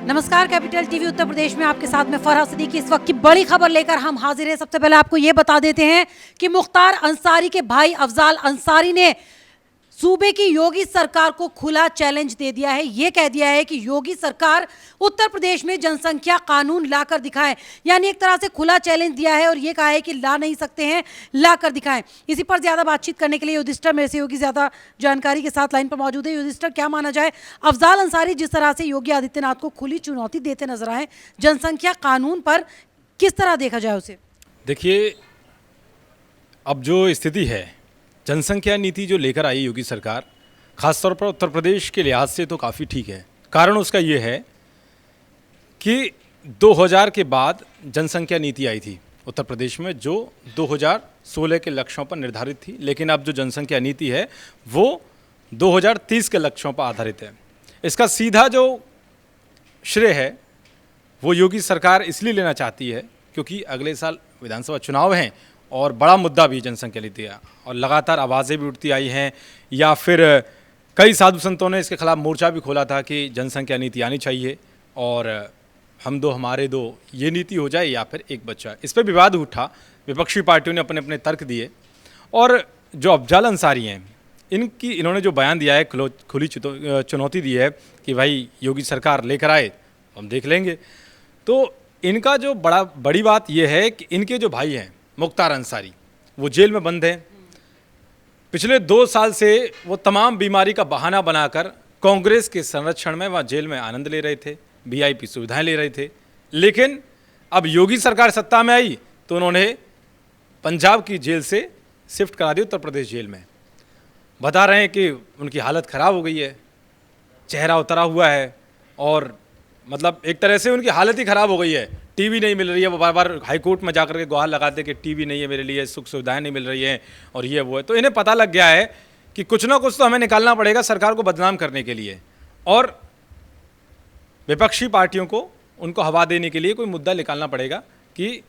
नमस्कार, capital TV Uttar Pradesh में आपके साथ में फरहा सिद्दीकी। इस वक्त की बड़ी खबर लेकर हम हाजिर हैं। सबसे पहले आपको ये बता देते हैं कि मुख्तार अंसारी के भाई अफजाल अंसारी ने सूबे की योगी सरकार को खुला चैलेंज दे दिया है। ये कह दिया है कि योगी सरकार उत्तर प्रदेश में जनसंख्या कानून लाकर दिखाएं, यानी एक तरह से खुला चैलेंज दिया है और ये कहा है कि ला नहीं सकते हैं, लाकर दिखाएं। इसी पर ज्यादा बातचीत करने के लिए युधिष्ठिर मेरे से योगी ज्यादा जानकारी के साथ लाइन पर मौजूद है। युधिष्ठिर, क्या माना जाए, अफजाल अंसारी जिस तरह से योगी आदित्यनाथ को खुली चुनौती देते नजर आए जनसंख्या कानून पर, किस तरह देखा जाए उसे? देखिए, अब जो स्थिति है, जनसंख्या नीति जो लेकर आई योगी सरकार, खासतौर पर उत्तर प्रदेश के लिहाज से तो काफ़ी ठीक है। कारण उसका ये है कि 2000 के बाद जनसंख्या नीति आई थी उत्तर प्रदेश में, जो 2016 के लक्ष्यों पर निर्धारित थी, लेकिन अब जो जनसंख्या नीति है वो 2030 के लक्ष्यों पर आधारित है। इसका सीधा जो श्रेय है वो योगी सरकार इसलिए लेना चाहती है क्योंकि अगले साल विधानसभा चुनाव हैं और बड़ा मुद्दा भी जनसंख्या नीति है और लगातार आवाज़ें भी उठती आई हैं, या फिर कई साधु संतों ने इसके खिलाफ मोर्चा भी खोला था कि जनसंख्या नीति आनी चाहिए और हम दो हमारे दो ये नीति हो जाए या फिर एक बच्चा। इस पर विवाद उठा, विपक्षी पार्टियों ने अपने अपने तर्क दिए और जो अफजाल अंसारी हैं इन्होंने जो बयान दिया है, खुली चुनौती दी है कि भाई योगी सरकार लेकर आए हम देख लेंगे। तो इनका जो बड़ी बात यह है कि इनके जो भाई हैं मुख्तार अंसारी, वो जेल में बंद हैं। पिछले 2 साल से वो तमाम बीमारी का बहाना बनाकर कांग्रेस के संरक्षण में वहाँ जेल में आनंद ले रहे थे, वीआईपी सुविधाएं ले रहे थे। लेकिन अब योगी सरकार सत्ता में आई तो उन्होंने पंजाब की जेल से शिफ्ट करा दी उत्तर प्रदेश जेल में। बता रहे हैं कि उनकी हालत ख़राब हो गई है, चेहरा उतरा हुआ है और मतलब एक तरह से उनकी हालत ही ख़राब हो गई है। टीवी नहीं मिल रही है, वो बार बार हाई कोर्ट में जाकर के गुहार लगाते कि टीवी नहीं है मेरे लिए, सुख सुविधाएं नहीं मिल रही हैं और ये वो है। तो इन्हें पता लग गया है कि कुछ ना कुछ तो हमें निकालना पड़ेगा सरकार को बदनाम करने के लिए और विपक्षी पार्टियों को उनको हवा देने के लिए कोई मुद्दा निकालना पड़ेगा कि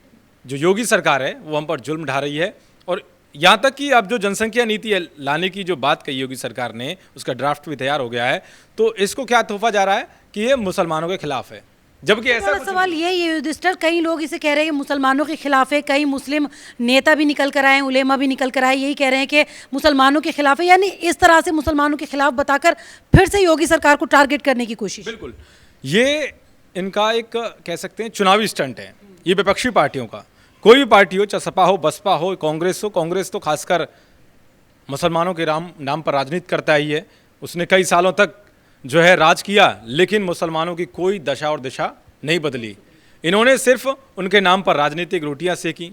जो योगी सरकार है वो हम पर जुल्म ढा रही है। और यहाँ तक कि अब जो जनसंख्या नीति लाने की जो बात कही योगी सरकार ने, उसका ड्राफ्ट भी तैयार हो गया है। तो इसको क्या तोहफा जा रहा है कि ये मुसलमानों के खिलाफ है, जबकि ऐसा सवाल ये युधिष्ठिर, कई लोग इसे कह रहे हैं कि मुसलमानों के खिलाफ है, कई मुस्लिम नेता भी निकल कर आए, उलेमा भी निकल कर आए, यही कह रहे हैं कि मुसलमानों के खिलाफ है, यानी इस तरह से मुसलमानों के खिलाफ बताकर फिर से योगी सरकार को टारगेट करने की कोशिश। बिल्कुल, ये इनका एक कह सकते हैं चुनावी स्टंट है। ये विपक्षी पार्टियों का, कोई भी पार्टी हो, चाहे सपा हो, बसपा हो, कांग्रेस हो, कांग्रेस तो खासकर मुसलमानों के नाम पर राजनीति करता ही है। उसने कई सालों तक जो है राज किया, लेकिन मुसलमानों की कोई दशा और दिशा नहीं बदली। इन्होंने सिर्फ उनके नाम पर राजनीतिक रोटियां सेकी।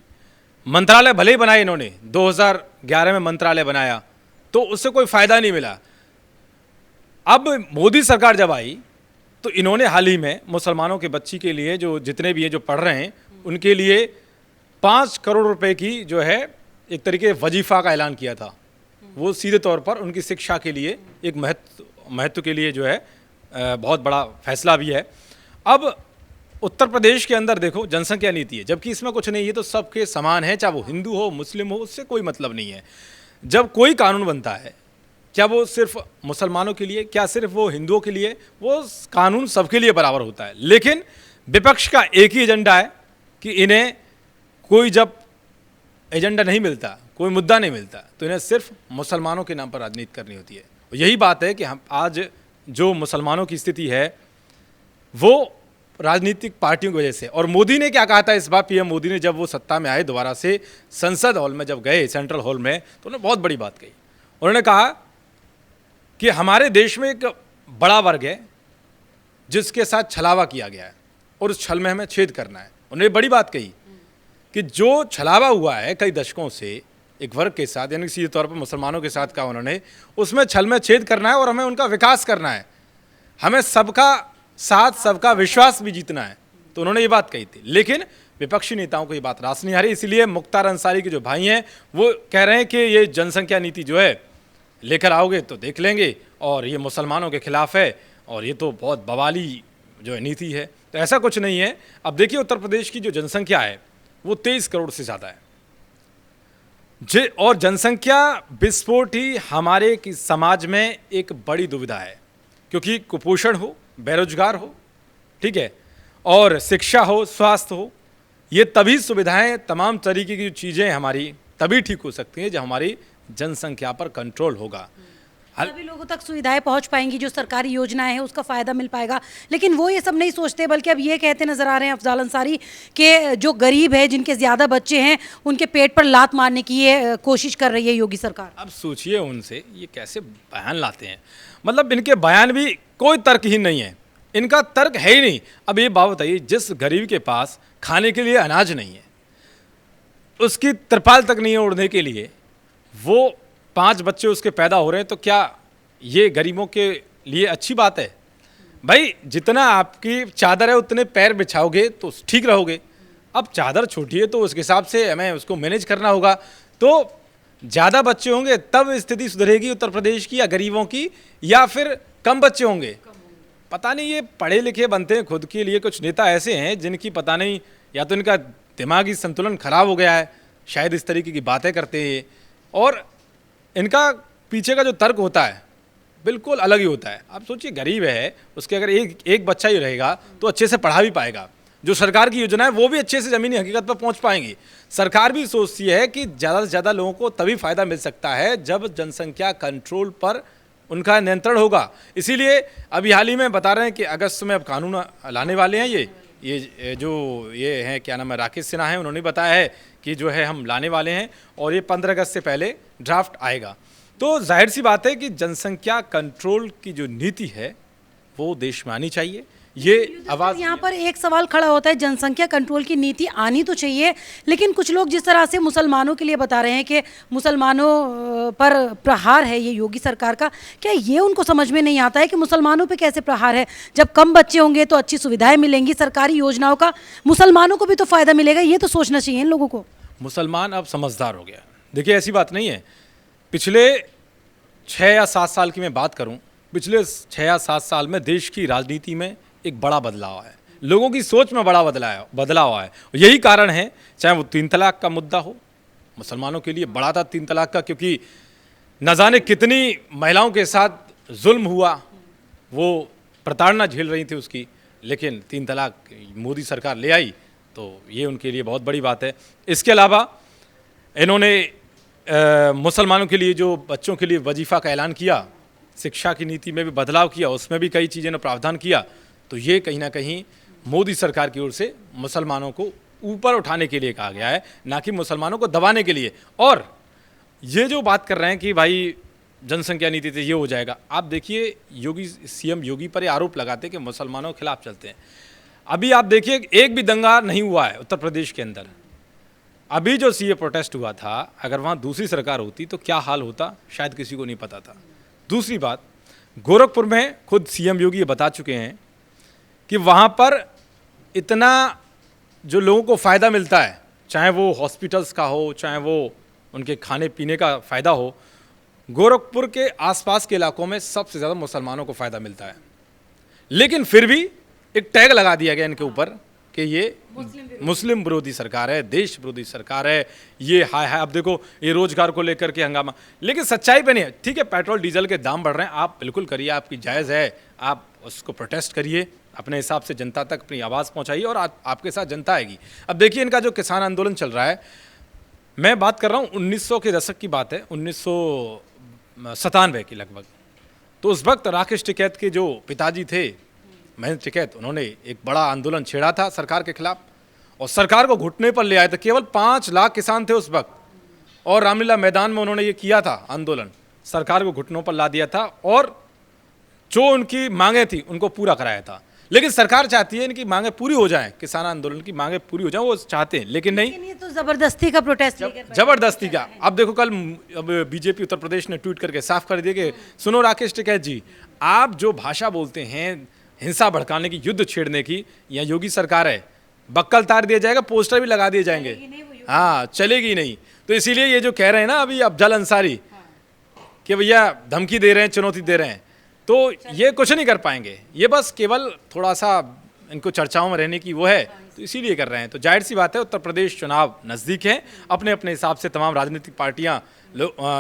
मंत्रालय भले ही बनाए इन्होंने, 2011 में मंत्रालय बनाया तो उससे कोई फायदा नहीं मिला। अब मोदी सरकार जब आई तो इन्होंने हाल ही में मुसलमानों के बच्ची के लिए, जो जितने भी हैं जो पढ़ रहे हैं, उनके लिए 5 करोड़ रुपए की जो है एक तरीके वजीफा का ऐलान किया था। वो सीधे तौर पर उनकी शिक्षा के लिए एक महत्व के लिए जो है बहुत बड़ा फैसला भी है। अब उत्तर प्रदेश के अंदर देखो जनसंख्या नीति है, जबकि इसमें कुछ नहीं है, तो सबके समान है, चाहे वो हिंदू हो मुस्लिम हो, उससे कोई मतलब नहीं है। जब कोई कानून बनता है, क्या वो सिर्फ मुसलमानों के लिए, क्या सिर्फ वो हिंदुओं के लिए, वो कानून सबके लिए बराबर होता है। लेकिन विपक्ष का एक ही एजेंडा है कि इन्हें कोई जब एजेंडा नहीं मिलता, कोई मुद्दा नहीं मिलता, तो इन्हें सिर्फ मुसलमानों के नाम पर राजनीति करनी होती है। यही बात है कि हम आज जो मुसलमानों की स्थिति है वो राजनीतिक पार्टियों की वजह से। और मोदी ने क्या कहा था इस बार, पीएम मोदी ने जब वो सत्ता में आए दोबारा से, संसद हॉल में जब गए, सेंट्रल हॉल में, तो उन्होंने बहुत बड़ी बात कही। उन्होंने कहा कि हमारे देश में एक बड़ा वर्ग है जिसके साथ छलावा किया गया है और उस छल में हमें छेद करना है। उन्होंने बड़ी बात कही कि जो छलावा हुआ है कई दशकों से एक वर्ग के साथ, यानी सीधे तौर पर मुसलमानों के साथ, कहा उन्होंने, उसमें छल में छेद करना है और हमें उनका विकास करना है, हमें सबका साथ, सबका विश्वास भी जीतना है। तो उन्होंने ये बात कही थी। लेकिन विपक्षी नेताओं को ये बात रास नहीं आ रही, इसलिए मुख्तार अंसारी के जो भाई हैं वो कह रहे हैं कि ये जनसंख्या नीति जो है लेकर आओगे तो देख लेंगे और ये मुसलमानों के खिलाफ है और ये तो बहुत बवाली जो है नीति है। तो ऐसा कुछ नहीं है। अब देखिए, उत्तर प्रदेश की जो जनसंख्या है वो 23 करोड़ से ज़्यादा है और जनसंख्या विस्फोट ही हमारे समाज में एक बड़ी दुविधा है, क्योंकि कुपोषण हो, बेरोजगार हो, ठीक है, और शिक्षा हो, स्वास्थ्य हो, ये तभी सुविधाएं, तमाम तरीके की चीज़ें हमारी तभी ठीक हो सकती हैं जब हमारी जनसंख्या पर कंट्रोल होगा। सभी लोगों तक सुविधाएं पहुंच पाएंगी, जो सरकारी योजनाएं हैं उसका फायदा मिल पाएगा। लेकिन वो ये सब नहीं सोचते, बल्कि अब ये कहते नजर आ रहे हैं अफजाल अंसारी कि जो गरीब है, जिनके ज़्यादा बच्चे हैं, उनके पेट पर लात मारने की ये कोशिश कर रही है योगी सरकार। अब सोचिए उनसे ये कैसे बयान लाते हैं, मतलब इनके बयान भी कोई तर्क ही नहीं है, इनका तर्क है ही नहीं। अब ये बात बताइए, जिस गरीब के पास खाने के लिए अनाज नहीं है, उसकी तिरपाल तक नहीं है ओढ़ने के लिए, वो 5 बच्चे उसके पैदा हो रहे हैं, तो क्या ये गरीबों के लिए अच्छी बात है? भाई जितना आपकी चादर है उतने पैर बिछाओगे तो ठीक रहोगे। अब चादर छोटी है तो उसके हिसाब से हमें उसको मैनेज करना होगा। तो ज़्यादा बच्चे होंगे तब स्थिति सुधरेगी उत्तर प्रदेश की, या गरीबों की, या फिर कम बच्चे होंगे? पता नहीं, ये पढ़े लिखे बनते हैं खुद के लिए। कुछ नेता ऐसे हैं जिनकी पता नहीं, या तो इनका दिमागी संतुलन खराब हो गया है, शायद इस तरीके की बातें करते हैं, और इनका पीछे का जो तर्क होता है बिल्कुल अलग ही होता है। आप सोचिए, गरीब है, उसके अगर एक बच्चा ही रहेगा तो अच्छे से पढ़ा भी पाएगा, जो सरकार की योजना है वो भी अच्छे से ज़मीनी हकीकत पर पहुंच पाएंगी। सरकार भी सोचती है कि ज़्यादा से ज़्यादा लोगों को तभी फ़ायदा मिल सकता है जब जनसंख्या कंट्रोल पर उनका नियंत्रण होगा। इसीलिए अभी हाल ही में बता रहे हैं कि अगस्त में अब कानून लाने वाले हैं। ये हैं, क्या नाम है, राकेश सिन्हा हैं, उन्होंने बताया है कि जो है हम लाने वाले हैं, और ये 15 अगस्त से पहले ड्राफ्ट आएगा। तो जाहिर सी बात है कि जनसंख्या कंट्रोल की जो नीति है वो देश में आनी चाहिए। ये आवाज़ यहाँ पर एक सवाल खड़ा होता है, जनसंख्या कंट्रोल की नीति आनी तो चाहिए, लेकिन कुछ लोग जिस तरह से मुसलमानों के लिए बता रहे हैं कि मुसलमानों पर प्रहार है ये योगी सरकार का, क्या ये उनको समझ में नहीं आता है कि मुसलमानों पे कैसे प्रहार है? जब कम बच्चे होंगे तो अच्छी सुविधाएं मिलेंगी, सरकारी योजनाओं का मुसलमानों को भी तो फायदा मिलेगा। ये तो सोचना चाहिए इन लोगों को। मुसलमान अब समझदार हो गया। देखिए, ऐसी बात नहीं है, पिछले 6 या 7 साल की मैं बात करूं, पिछले 6 या 7 साल में देश की राजनीति में एक बड़ा बदलाव है, लोगों की सोच में बड़ा बदलाव है। यही कारण है, चाहे वो 3 तलाक का मुद्दा हो, मुसलमानों के लिए बड़ा था 3 तलाक का, क्योंकि न जाने कितनी महिलाओं के साथ जुल्म हुआ, वो प्रताड़ना झेल रही थी उसकी, लेकिन 3 तलाक मोदी सरकार ले आई, तो ये उनके लिए बहुत बड़ी बात है। इसके अलावा इन्होंने मुसलमानों के लिए जो बच्चों के लिए वजीफ़ा का ऐलान किया, शिक्षा की नीति में भी बदलाव किया, उसमें भी कई चीज़ें ने प्रावधान किया, तो ये कहीं ना कहीं मोदी सरकार की ओर से मुसलमानों को ऊपर उठाने के लिए कहा गया है, ना कि मुसलमानों को दबाने के लिए। और ये जो बात कर रहे हैं कि भाई जनसंख्या नीति से ये हो जाएगा, आप देखिए योगी, सीएम योगी पर ये आरोप लगाते कि मुसलमानों के खिलाफ चलते हैं। अभी आप देखिए, एक भी दंगा नहीं हुआ है उत्तर प्रदेश के अंदर। अभी जो सीए प्रोटेस्ट हुआ था, अगर वहाँ दूसरी सरकार होती तो क्या हाल होता, शायद किसी को नहीं पता था। दूसरी बात, गोरखपुर में खुद सीएम योगी ये बता चुके हैं कि वहाँ पर इतना जो लोगों को फ़ायदा मिलता है, चाहे वो हॉस्पिटल्स का हो, चाहे वो उनके खाने पीने का फ़ायदा हो, गोरखपुर के आसपास के इलाकों में सबसे ज़्यादा मुसलमानों को फ़ायदा मिलता है। लेकिन फिर भी एक टैग लगा दिया गया इनके ऊपर कि ये मुस्लिम विरोधी सरकार है, देश विरोधी सरकार है, ये हाय हाय। अब देखो, ये रोजगार को लेकर के हंगामा, लेकिन सच्चाई पे नहीं है। ठीक है, पेट्रोल डीजल के दाम बढ़ रहे हैं, आप बिल्कुल करिए, आपकी जायज़ है, आप उसको प्रोटेस्ट करिए, अपने हिसाब से जनता तक अपनी आवाज़ पहुंचाइए, और आपके साथ जनता आएगी। अब देखिए, इनका जो किसान आंदोलन चल रहा है, मैं बात कर रहा हूँ 1900 के दशक की बात है, 1997 की लगभग। तो उस वक्त राकेश टिकैत के जो पिताजी थे, महेंद्र टिकैत, उन्होंने एक बड़ा आंदोलन छेड़ा था सरकार के खिलाफ, और सरकार को घुटने पर ले आए थे। केवल 5 लाख किसान थे उस वक्त, और रामलीला मैदान में उन्होंने ये किया था आंदोलन, सरकार को घुटनों पर ला दिया था, और जो उनकी मांगें थी उनको पूरा कराया था। लेकिन सरकार चाहती है इनकी मांगें पूरी हो जाएं, किसान आंदोलन की मांगें पूरी हो जाएं, वो चाहते हैं, लेकिन नहीं, ये तो जबरदस्ती का प्रोटेस्ट, जबरदस्ती का। अब देखो, कल अब बीजेपी उत्तर प्रदेश ने ट्वीट करके साफ कर दिया कि सुनो राकेश टिकैत जी, आप जो भाषा बोलते हैं हिंसा भड़काने की, युद्ध छेड़ने की, या योगी सरकार है, बक्कल तार दिया जाएगा, पोस्टर भी लगा दिए जाएंगे, हाँ, चलेगी नहीं। तो इसीलिए ये जो कह रहे हैं ना अभी अफजल अंसारी कि भैया धमकी दे रहे हैं, चुनौती दे रहे हैं, तो ये कुछ नहीं कर पाएंगे। ये बस केवल थोड़ा सा इनको चर्चाओं में रहने की वो है, तो इसीलिए कर रहे हैं। तो जाहिर सी बात है, उत्तर प्रदेश चुनाव नज़दीक है, अपने अपने हिसाब से तमाम राजनीतिक पार्टियां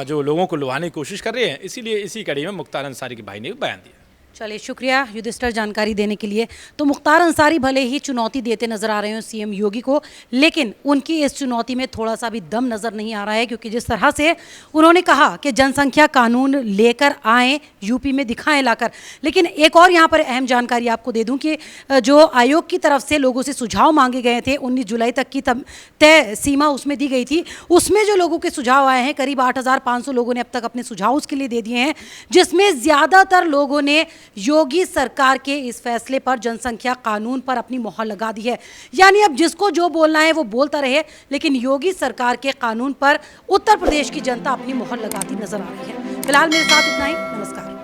जो लोगों को लुभाने की कोशिश कर रही हैं, इसीलिए इसी कड़ी में मुख्तार अंसारी के भाई ने बयान दिया। चलिए, शुक्रिया युधिष्ठिर जानकारी देने के लिए। तो मुख्तार अंसारी भले ही चुनौती देते नजर आ रहे हैं सीएम योगी को, लेकिन उनकी इस चुनौती में थोड़ा सा भी दम नजर नहीं आ रहा है, क्योंकि जिस तरह से उन्होंने कहा कि जनसंख्या कानून लेकर आए, यूपी में दिखाएं लाकर। लेकिन एक और यहाँ पर अहम जानकारी आपको दे दूं कि जो आयोग की तरफ से लोगों से सुझाव मांगे गए थे, 19 जुलाई तक की तय सीमा उसमें दी गई थी, उसमें जो लोगों के सुझाव आए हैं, करीब 8,500 लोगों ने अब तक अपने सुझाव उसके लिए दे दिए हैं, जिसमें ज़्यादातर लोगों ने योगी सरकार के इस फैसले पर, जनसंख्या कानून पर अपनी मोहर लगा दी है। यानी अब जिसको जो बोलना है वो बोलता रहे, लेकिन योगी सरकार के कानून पर उत्तर प्रदेश की जनता अपनी मोहर लगाती नजर आ रही है। फिलहाल मेरे साथ इतना ही। नमस्कार।